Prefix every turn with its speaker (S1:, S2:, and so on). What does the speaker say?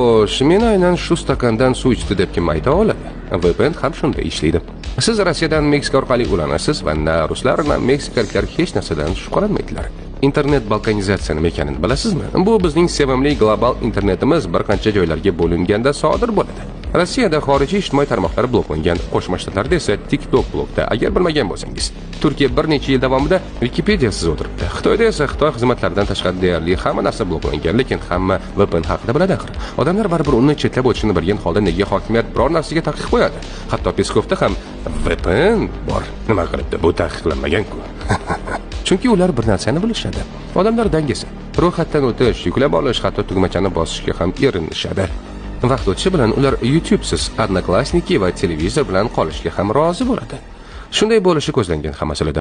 S1: Xo'sh, men aynan shu stakandan suv ichdi deb kim ayta oladi? VPN ham shunday ishlaydi. Siz Rossiyadan Meksika orqali ulanasiz va na ruslar, na meksikaliklar hech narsadan shubhalanmaydilar. Internet balkanizatsiya nima ekanini bilasizmi? Bu bizning sevimli global internetimiz bir qancha joylarga bo'linganda sodir bo'ladi. Rossiyada xorijiy ijtimoiy tarmoqlar bloklangan, Qo'shma Shtatlarda esa TikTok blokda. Agar bilmagan bo'lsangiz, Turkiya bir necha yil davomida Wikipediyasiz o'tiribdi. Xitoyda esa Xitoy xizmatlaridan tashqari deyarli hamma narsa bloklangan, lekin hamma VPN haqida biladi axir. Odamlar baribir uni chetlab o'tishini bilgan holda nega hokimiyat biror narsaga taqiq qo'yadi? Hatto Peskovda ham VPN bor. Nima qilibdi? Bu taqiqlanmagan-ku. Chunki ular bir narsani bilishadi. Odamlar dangasa. Ro'yxatdan o'tish, yuklab olish, hatto tugmachani bosishga ham erinishadi. Vaqt o'tishi bilan ular YouTube'siz, Odnoklassniki va televizor bilan qolishga ham rozi bo'ladi. Shunday bo'lishi ko'zlangan ham masalada.